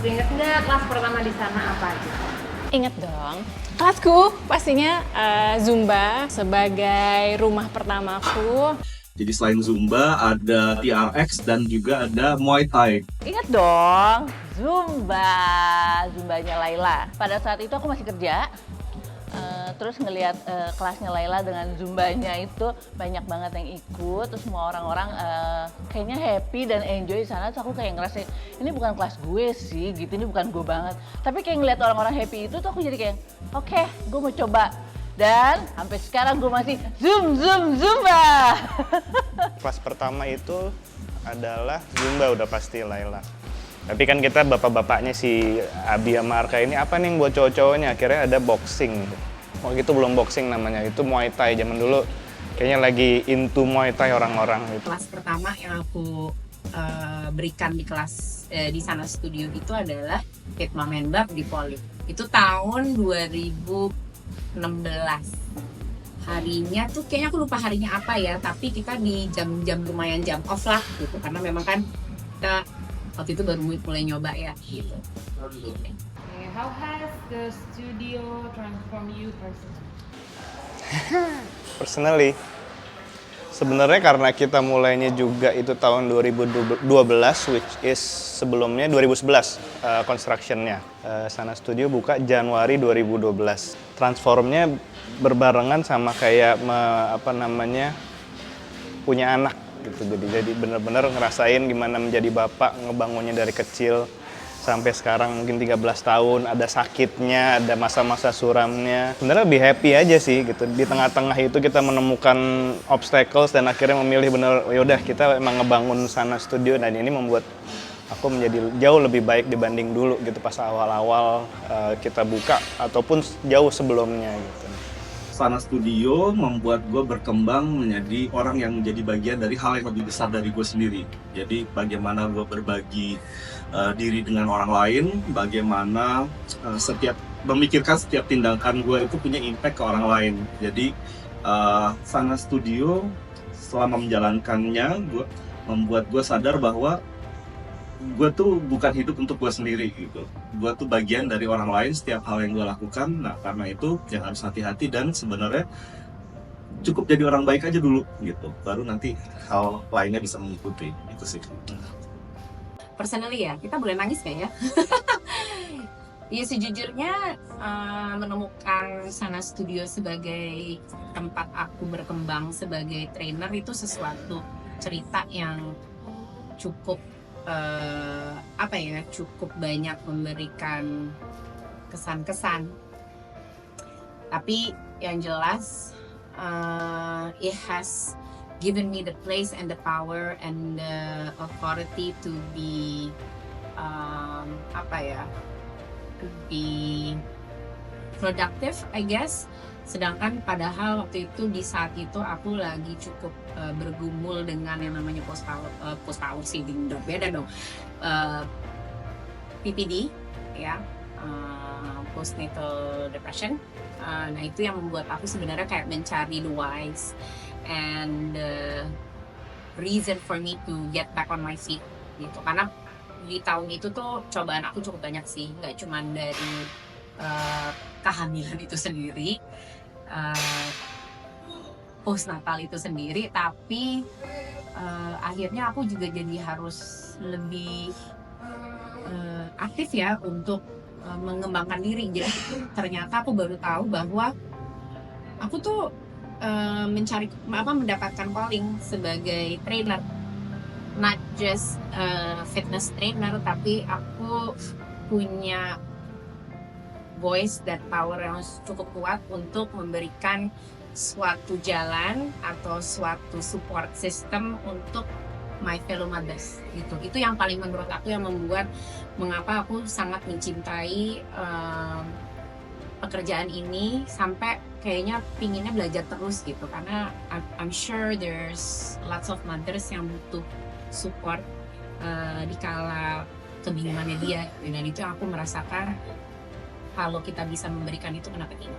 Masih inget nggak kelas pertama di sana apa aja? Ingat dong. Kelasku pastinya Zumba sebagai rumah pertamaku. Jadi selain Zumba, ada TRX dan juga ada Muay Thai. Ingat dong, Zumbanya Laila. Pada saat itu aku masih kerja, terus ngelihat kelasnya Laila dengan Zumbanya itu banyak banget yang ikut, terus semua orang-orang kayaknya happy dan enjoy di sana. Terus aku kayak ngerasa ini bukan kelas gue sih, gitu, ini bukan gue banget. Tapi kayak ngelihat orang-orang happy itu tuh aku jadi kayak, oke, gue mau coba. Dan sampai sekarang gue masih Zumba. Kelas pertama itu adalah Zumba udah pasti Laila. Tapi kan kita bapak-bapaknya si Abi sama Arka ini apa nih yang buat cowok-cowoknya? Akhirnya ada boxing. Waktu itu belum boxing namanya, itu Muay Thai. Zaman dulu kayaknya lagi into Muay Thai orang-orang gitu. Kelas pertama yang aku berikan di kelas di Sana Studio itu adalah Hitma Menbab di Poli. Itu tahun 2016. Harinya tuh kayaknya aku lupa harinya apa ya, tapi kita di jam-jam lumayan jam off lah gitu, karena memang kan kita waktu itu baru mulai nyoba ya gitu. Okay, how has the studio transformed you personally? Personally, sebenarnya karena kita mulainya juga itu tahun 2012, which is sebelumnya 2011 construction-nya. Sana Studio buka Januari 2012. Transformnya berbarengan sama kayak punya anak gitu. Jadi benar-benar ngerasain gimana menjadi bapak, ngebangunnya dari kecil sampai sekarang mungkin 13 tahun, ada sakitnya, ada masa-masa suramnya. Sebenarnya lebih happy aja sih gitu. Di tengah-tengah itu kita menemukan obstacles dan akhirnya memilih bener, yaudah kita emang ngebangun Sana Studio, dan ini membuat aku menjadi jauh lebih baik dibanding dulu gitu pas awal-awal kita buka ataupun jauh sebelumnya gitu. Sana Studio membuat gue berkembang menjadi orang yang menjadi bagian dari hal yang lebih besar dari gue sendiri. Jadi bagaimana gue berbagi diri dengan orang lain, bagaimana memikirkan setiap tindakan gue itu punya impact ke orang lain. Jadi Sana Studio selama menjalankannya membuat gue sadar bahwa gue tuh bukan hidup untuk gue sendiri gitu. Gue tuh bagian dari orang lain setiap hal yang gue lakukan. Nah karena itu yang harus hati-hati, dan sebenarnya cukup jadi orang baik aja dulu gitu. Baru nanti hal lainnya bisa mengikuti. Itu sih. Personally ya, kita boleh nangis gak ya? Ya sejujurnya menemukan Sana Studio sebagai tempat aku berkembang sebagai trainer itu sesuatu cerita yang cukup cukup banyak memberikan kesan-kesan. Tapi yang jelas it has given me the place and the power and the authority to be to be productive, I guess. Sedangkan padahal waktu itu di saat itu aku lagi cukup bergumul dengan yang namanya postpartum syndrome, beda dong, PPD ya, postnatal depression. Nah itu yang membuat aku sebenarnya kayak mencari the whys and the reason for me to get back on my feet gitu. Karena di tahun itu tuh cobaan aku cukup banyak sih, nggak cuma dari kehamilan itu sendiri, postnatal itu sendiri, tapi akhirnya aku juga jadi harus lebih aktif ya untuk mengembangkan diri. Jadi ternyata aku baru tahu bahwa aku tuh mendapatkan calling sebagai trainer, not just fitness trainer, tapi aku punya voice dan power yang cukup kuat untuk memberikan suatu jalan atau suatu support system untuk my fellow mothers gitu. Itu yang paling menurut aku yang membuat mengapa aku sangat mencintai pekerjaan ini sampai kayaknya pinginnya belajar terus gitu, karena I'm sure there's lots of mothers yang butuh support di kala kebingungannya dia, dan itu yang aku merasakan kalau kita bisa memberikan itu, kenapa tidak.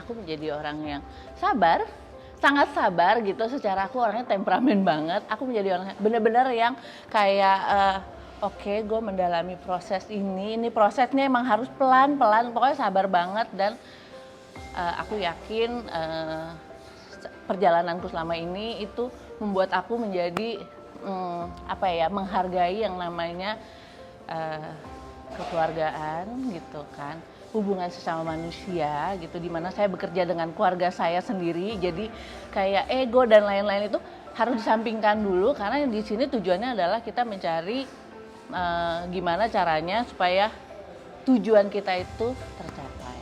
Aku menjadi orang yang sabar, sangat sabar gitu. Secara aku orangnya temperamen banget. Aku menjadi orang benar-benar yang kayak oke, gue mendalami proses ini prosesnya emang harus pelan-pelan, pokoknya sabar banget dan aku yakin perjalananku selama ini itu membuat aku menjadi menghargai yang namanya kekeluargaan gitu kan, hubungan sesama manusia gitu, dimana saya bekerja dengan keluarga saya sendiri, jadi kayak ego dan lain-lain itu harus disampingkan dulu karena di sini tujuannya adalah kita mencari gimana caranya supaya tujuan kita itu tercapai.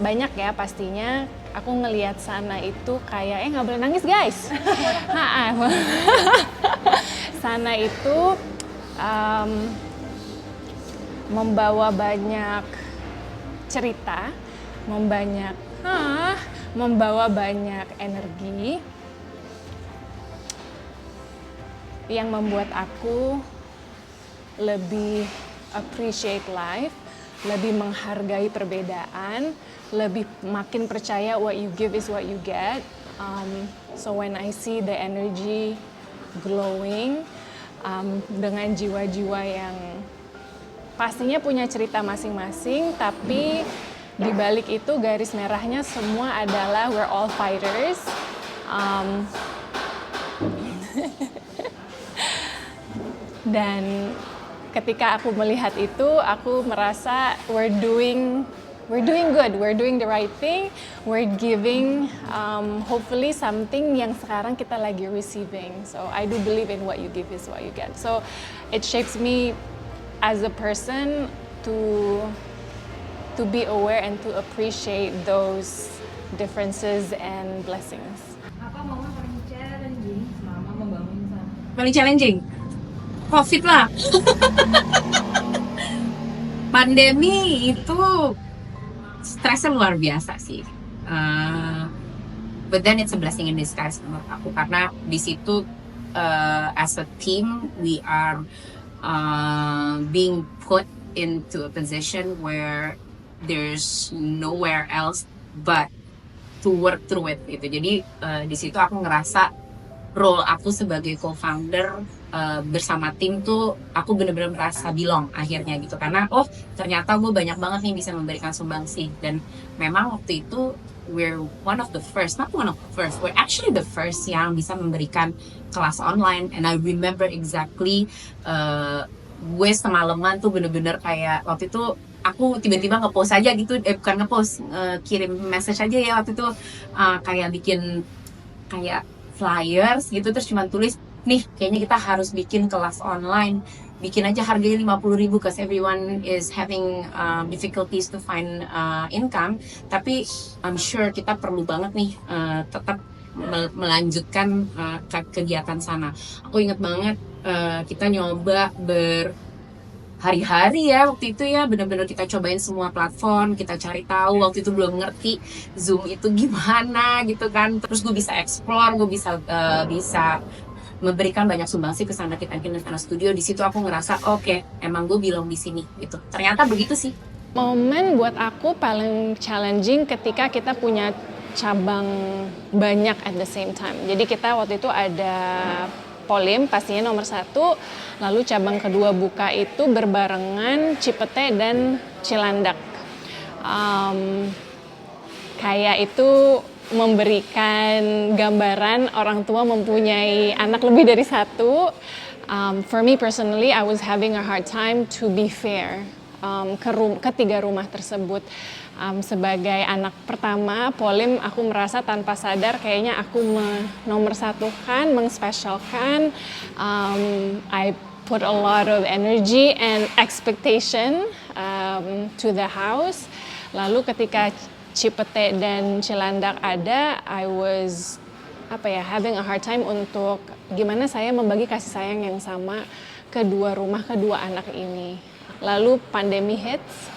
Banyak ya pastinya. Aku ngelihat sana itu kayak nggak boleh nangis guys. Sana itu membawa banyak cerita, membawa banyak energi yang membuat aku lebih appreciate life, lebih menghargai perbedaan, lebih makin percaya what you give is what you get. So when I see the energy glowing dengan jiwa-jiwa yang pastinya punya cerita masing-masing, tapi di balik itu garis merahnya semua adalah we're all fighters. Dan ketika aku melihat itu, aku merasa we're doing good, we're doing the right thing, we're giving hopefully something yang sekarang kita lagi receiving. So I do believe in what you give is what you get. So it shapes me as a person to be aware and to appreciate those differences and blessings. Apa mama paling challenging selama membangun sana? Paling challenging? COVID lah. Pandemi itu stresnya luar biasa sih. But then it's a blessing in disguise menurut aku karena di situ as a team we are being put into a position where there's nowhere else but to work through it gitu. Jadi di situ aku ngerasa role aku sebagai co-founder bersama tim tuh aku bener-bener merasa belong akhirnya gitu karena ternyata gue banyak banget nih bisa memberikan sumbangsi dan memang waktu itu we're one of the first, not one of the first, we're actually the first yang bisa memberikan kelas online and I remember exactly gue semalaman tuh bener-bener kayak waktu itu aku tiba-tiba nge-post aja gitu, bukan nge-post, kirim message aja ya waktu itu kayak bikin kayak flyers gitu terus cuma tulis nih kayaknya kita harus bikin kelas online, bikin aja harganya 50.000 because everyone is having difficulties to find income, tapi I'm sure kita perlu banget nih tetap melanjutkan kegiatan sana. Aku inget banget kita nyoba hari-hari ya waktu itu ya, benar-benar kita cobain semua platform, kita cari tahu, waktu itu belum ngerti Zoom itu gimana gitu kan, terus gue bisa explore, gue bisa memberikan banyak sumbangsi ke Sana Kid and Sana Studio. Di situ aku ngerasa oke, emang gue belong di sini gitu. Ternyata begitu sih. Momen buat aku paling challenging ketika kita punya cabang banyak at the same time. Jadi kita waktu itu ada Polim pastinya nomor 1, lalu cabang kedua buka itu berbarengan Cipete dan Cilandak. Kayak itu memberikan gambaran orang tua mempunyai anak lebih dari 1. For me personally, I was having a hard time to be fair ke 3 rumah tersebut. Sebagai anak pertama, Polim aku merasa tanpa sadar kayaknya aku nomor 1-kan, mengspesialkan. I put a lot of energy and expectation to the house. Lalu ketika Cipete dan Cilandak ada, I was having a hard time untuk gimana saya membagi kasih sayang yang sama ke 2 rumah, ke 2 anak ini. Lalu pandemi hits.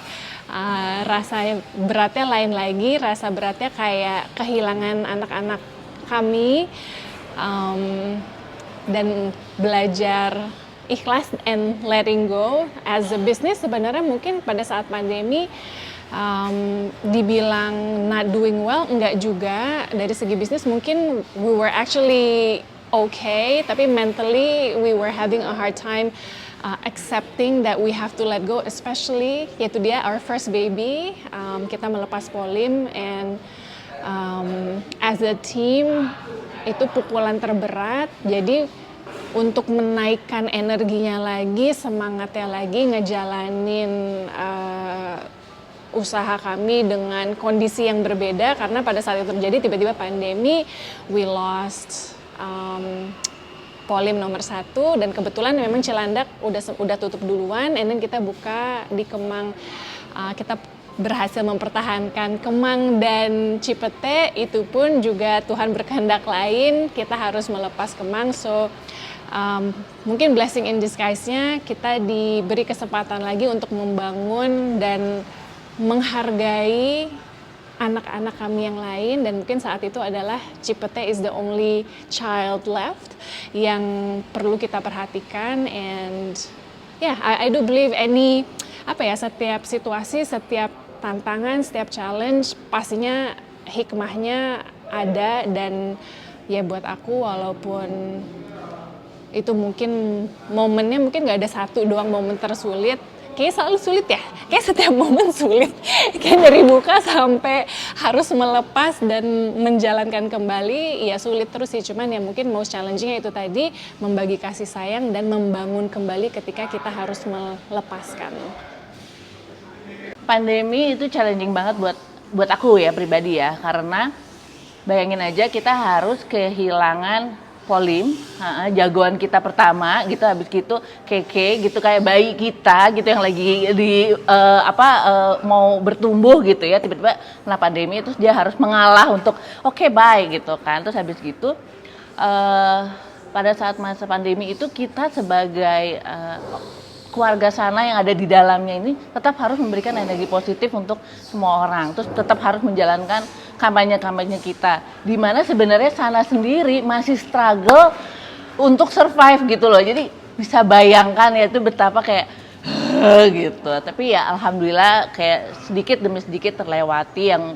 Rasa beratnya lain lagi, rasa beratnya kayak kehilangan anak-anak kami dan belajar ikhlas and letting go as a business. Sebenarnya mungkin pada saat pandemi dibilang not doing well, enggak juga. Dari segi bisnis mungkin we were actually okay, tapi mentally we were having a hard time accepting that we have to let go, especially yaitu dia our first baby. Kita melepas Polim, and as a team itu pukulan terberat. Jadi untuk menaikkan energinya lagi, semangatnya lagi, ngejalanin usaha kami dengan kondisi yang berbeda, karena pada saat itu terjadi tiba-tiba pandemi, we lost Polim nomor 1, dan kebetulan memang Cilandak udah tutup duluan, and then kita buka di Kemang. Kita berhasil mempertahankan Kemang dan Cipete, itu pun juga Tuhan berkehendak lain, kita harus melepas Kemang. So mungkin blessing in disguise-nya kita diberi kesempatan lagi untuk membangun dan menghargai anak-anak kami yang lain, dan mungkin saat itu adalah Cipete is the only child left yang perlu kita perhatikan. And yeah, I do believe setiap situasi, setiap tantangan, setiap challenge pastinya hikmahnya ada. Dan ya buat aku, walaupun itu mungkin momennya mungkin nggak ada satu doang momen tersulit, kayaknya selalu sulit ya, kayak setiap momen sulit, kayak dari buka sampai harus melepas dan menjalankan kembali, ya sulit terus sih. Cuman ya mungkin most challenging-nya itu tadi, membagi kasih sayang dan membangun kembali ketika kita harus melepaskan. Pandemi itu challenging banget buat aku ya pribadi ya, karena bayangin aja kita harus kehilangan Polim, jagoan kita pertama gitu, habis gitu Keke gitu, kayak bayi kita gitu yang lagi mau bertumbuh gitu ya, tiba-tiba kena pandemi, terus dia harus mengalah untuk oke, bye gitu kan. Terus habis gitu pada saat masa pandemi itu kita sebagai keluarga sana yang ada di dalamnya ini tetap harus memberikan energi positif untuk semua orang, terus tetap harus menjalankan kampanye-kampanye kita, di mana sebenarnya sana sendiri masih struggle untuk survive gitu loh. Jadi bisa bayangkan ya itu betapa kayak gitu. Tapi ya alhamdulillah kayak sedikit demi sedikit terlewati, yang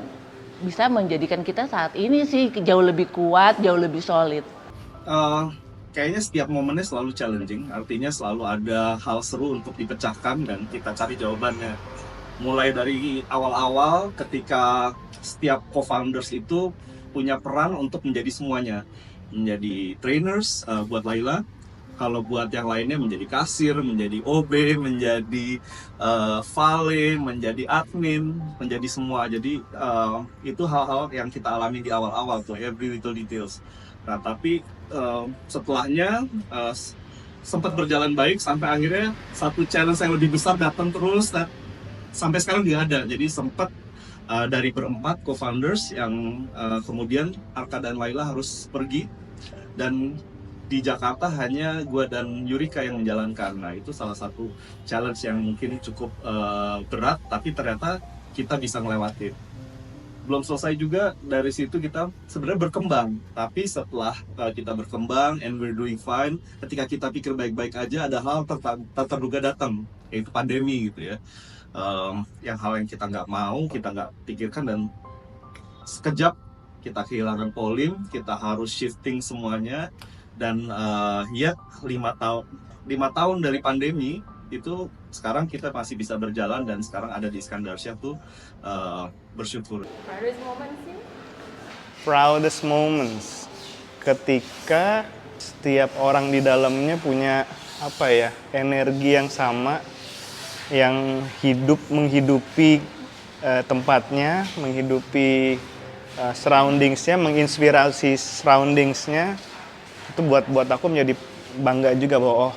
bisa menjadikan kita saat ini sih jauh lebih kuat, jauh lebih solid. Kayaknya setiap momennya selalu challenging, artinya selalu ada hal seru untuk dipecahkan dan kita cari jawabannya. Mulai dari awal-awal ketika setiap co-founders itu punya peran untuk menjadi semuanya. Menjadi trainers buat Laila, kalau buat yang lainnya menjadi kasir, menjadi OB, menjadi vale, menjadi admin, menjadi semua. Jadi itu hal-hal yang kita alami di awal-awal tuh, every little details. Nah tapi setelahnya sempat berjalan baik sampai akhirnya satu challenge yang lebih besar datang terus, dan sampai sekarang dia ada. Jadi sempat dari berempat co-founders yang kemudian Arka dan Laila harus pergi, dan di Jakarta hanya gue dan Yurika yang menjalankan. Nah itu salah satu challenge yang mungkin cukup berat, tapi ternyata kita bisa ngelewatin. Belum selesai juga, dari situ kita sebenarnya berkembang. Tapi setelah kita berkembang and we're doing fine, ketika kita pikir baik-baik aja, ada hal terduga datang, yaitu pandemi gitu ya. Yang hal yang kita nggak mau, kita nggak pikirkan, dan sekejap kita kehilangan Polim, kita harus shifting semuanya. Dan 5 tahun dari pandemi itu sekarang kita masih bisa berjalan, dan sekarang ada di Iskandarsyah tuh bersyukur. Proudest moments ketika setiap orang di dalamnya punya energi yang sama, yang menghidupi tempatnya, menghidupi surroundingsnya, menginspirasi surroundingsnya. Itu buat aku menjadi bangga juga bahwa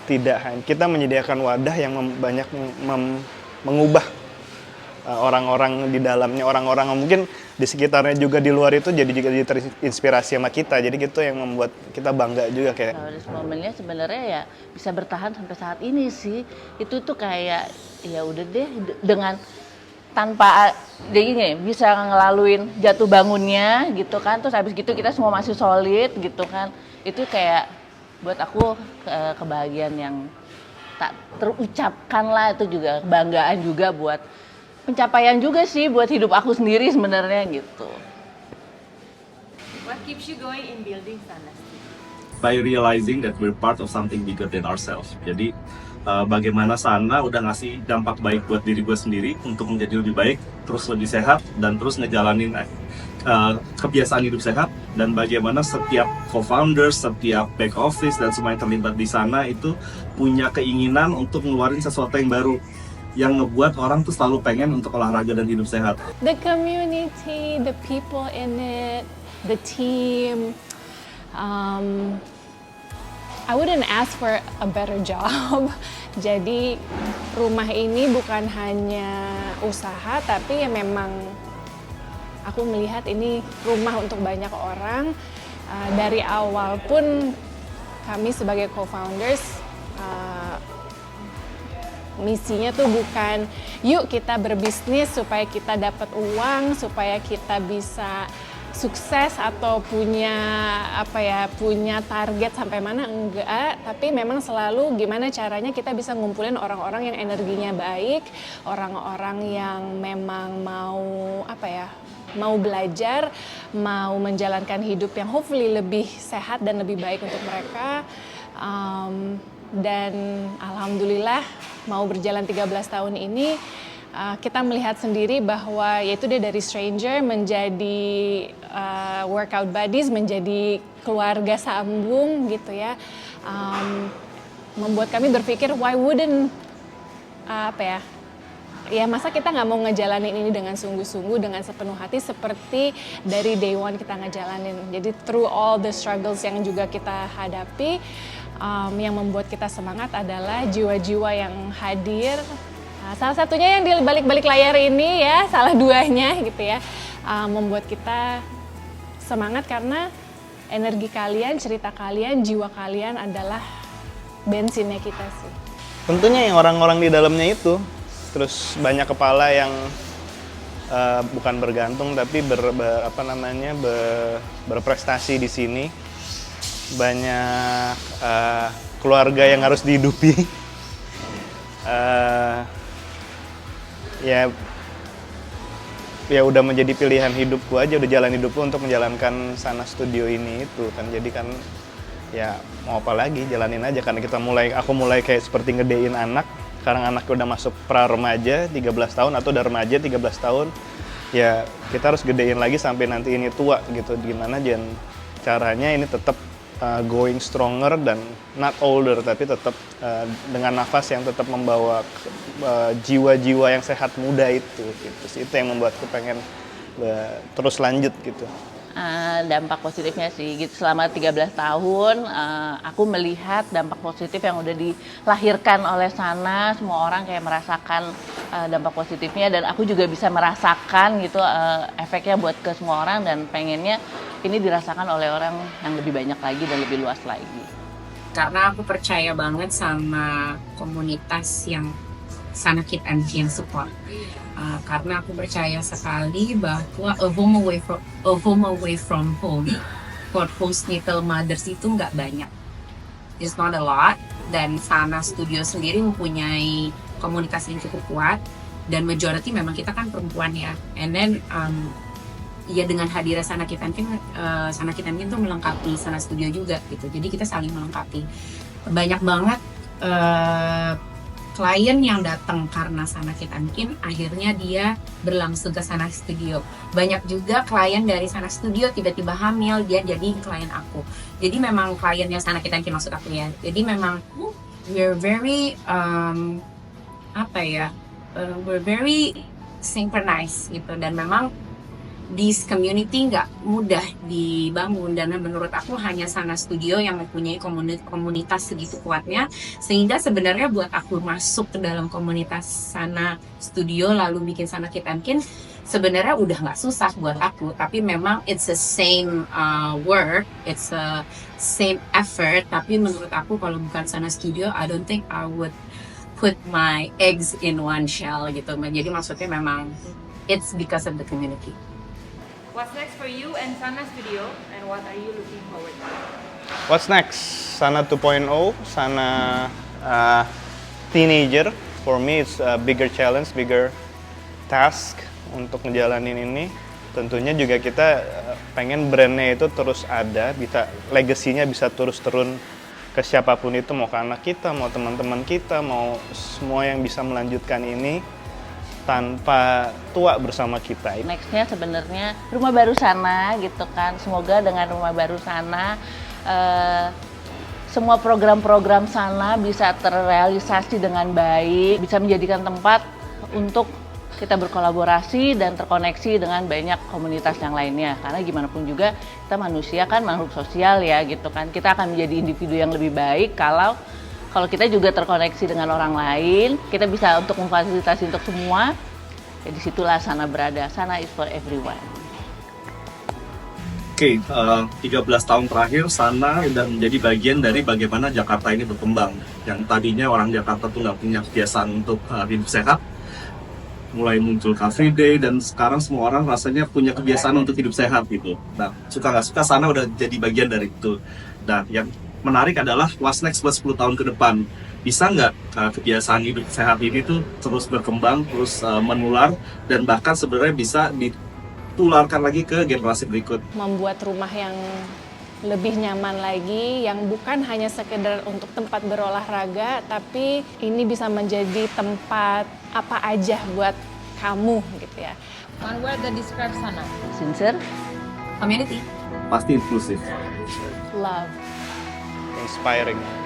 tidak hanya kita menyediakan wadah yang banyak mengubah orang-orang di dalamnya, orang-orang yang mungkin di sekitarnya juga di luar itu jadi terinspirasi sama kita. Jadi gitu yang membuat kita bangga juga kayak. Proudest momennya sebenarnya ya bisa bertahan sampai saat ini sih. Itu tuh kayak ya udah deh, dengan tanpa bisa ngelaluin jatuh bangunnya gitu kan, terus habis gitu kita semua masih solid gitu kan. Itu kayak buat aku kebahagiaan yang tak terucapkan lah. Itu juga kebanggaan juga, buat pencapaian juga sih buat hidup aku sendiri sebenarnya gitu. What keeps you going in building Sunasty? by realizing that we're part of something bigger than ourselves. Jadi bagaimana Sana udah ngasih dampak baik buat diri gue sendiri untuk menjadi lebih baik, terus lebih sehat, dan terus ngejalanin kebiasaan hidup sehat, dan bagaimana setiap co-founders, setiap back office, dan semua yang terlibat di sana itu punya keinginan untuk ngeluarin sesuatu yang baru yang ngebuat orang tuh selalu pengen untuk olahraga dan hidup sehat. The community, the people in it, the team. I wouldn't ask for a better job. Jadi rumah ini bukan hanya usaha, tapi ya memang aku melihat ini rumah untuk banyak orang. Dari awal pun kami sebagai co-founders, misinya tuh bukan yuk kita berbisnis supaya kita dapat uang, supaya kita bisa sukses atau punya punya target sampai mana, enggak, tapi memang selalu gimana caranya kita bisa ngumpulin orang-orang yang energinya baik, orang-orang yang memang mau belajar, mau menjalankan hidup yang hopefully lebih sehat dan lebih baik untuk mereka. Dan alhamdulillah mau berjalan 13 tahun ini, kita melihat sendiri bahwa yaitu dia dari stranger menjadi workout buddies, menjadi keluarga sambung gitu ya. Membuat kami berpikir why wouldn't ya masa kita nggak mau ngejalanin ini dengan sungguh-sungguh, dengan sepenuh hati seperti dari day one kita ngejalanin. Jadi through all the struggles yang juga kita hadapi, yang membuat kita semangat adalah jiwa-jiwa yang hadir. Salah satunya yang di balik-balik layar ini ya, salah duanya gitu ya, membuat kita semangat karena energi kalian, cerita kalian, jiwa kalian adalah bensinnya kita sih. Tentunya yang orang-orang di dalamnya itu, terus banyak kepala yang bukan bergantung tapi berprestasi di sini, banyak keluarga yang harus dihidupi. Ya udah menjadi pilihan hidupku aja, udah jalan hidupku untuk menjalankan Sana Studio ini itu kan. Jadi kan ya mau apa lagi, jalanin aja karena aku mulai kayak seperti ngedein anak. Sekarang anakku udah masuk pra remaja 13 tahun atau udah remaja 13 tahun. Ya kita harus gedein lagi sampai nanti ini tua gitu. Gimana caranya ini tetap going stronger dan not older, tapi tetap dengan nafas yang tetap membawa jiwa-jiwa yang sehat muda itu gitu. Itu yang membuatku pengen terus lanjut gitu. Dampak positifnya sih gitu, selama 13 tahun aku melihat dampak positif yang udah dilahirkan oleh Sana. Semua orang kayak merasakan dampak positifnya, dan aku juga bisa merasakan gitu efeknya buat ke semua orang, dan pengennya ini dirasakan oleh orang yang lebih banyak lagi dan lebih luas lagi. Karena aku percaya banget sama komunitas yang Sana Kit and Kin support. Karena aku percaya sekali bahwa a home away from home for postnatal mothers itu nggak banyak. It's not a lot. Dan Sana Studio sendiri mempunyai komunitas yang cukup kuat, dan majority memang kita kan perempuan ya. And then ya dengan hadirnya Sana Kit and Kin itu melengkapi Sana Studio juga gitu. Jadi kita saling melengkapi. Banyak banget klien yang datang karena Sana Kit and Kin, akhirnya dia berlangsung ke Sana Studio. Banyak juga klien dari Sana Studio tiba-tiba hamil, dia jadi klien aku. Jadi memang kliennya Sana Kit and Kin maksud aku ya. Jadi memang we're very we're very synchronized gitu, dan memang this community nggak mudah dibangun, dan menurut aku hanya Sana Studio yang mempunyai komunitas segitu kuatnya, sehingga sebenarnya buat aku masuk ke dalam komunitas Sana Studio lalu bikin Sana Kit and Kin sebenarnya udah nggak susah buat aku, tapi memang it's the same work, it's a same effort. Tapi menurut aku kalau bukan Sana Studio, I don't think I would put my eggs in one shell gitu. Jadi maksudnya memang it's because of the community. What's next for you and Sana Studio, and what are you looking forward to? What's next? Sana 2.0, Sana teenager. For me it's a bigger challenge, bigger task untuk ngejalanin ini. Tentunya juga kita pengen brandnya itu terus ada, bisa legasinya bisa terus turun ke siapapun itu, mau ke anak kita, mau teman-teman kita, mau semua yang bisa melanjutkan ini tanpa tua bersama kita. Nextnya sebenarnya Rumah Baru Sana gitu kan. Semoga dengan Rumah Baru Sana semua program-program sana bisa terrealisasi dengan baik, bisa menjadikan tempat untuk kita berkolaborasi dan terkoneksi dengan banyak komunitas yang lainnya. Karena gimana pun juga kita manusia kan makhluk sosial ya gitu kan. Kita akan menjadi individu yang lebih baik kalau kita juga terkoneksi dengan orang lain, kita bisa untuk memfasilitasi untuk semua. Ya disitulah Sana berada. Sana is for everyone. Oke, 13 tahun terakhir Sana udah menjadi bagian dari bagaimana Jakarta ini berkembang. Yang tadinya orang Jakarta tuh nggak punya kebiasaan untuk hidup sehat, mulai muncul Car Free Day, dan sekarang semua orang rasanya punya kebiasaan untuk hidup sehat gitu. Nah, suka nggak suka Sana udah jadi bagian dari itu. Dan yang menarik adalah what's next buat 10 tahun ke depan. Bisa nggak kebiasaan hidup sehat ini tuh terus berkembang, terus menular, dan bahkan sebenarnya bisa ditularkan lagi ke generasi berikut. Membuat rumah yang lebih nyaman lagi, yang bukan hanya sekedar untuk tempat berolahraga, tapi ini bisa menjadi tempat apa aja buat kamu gitu ya. One word that describes Sana. Sincere, Community. Pasti inklusif. Love. Inspiring.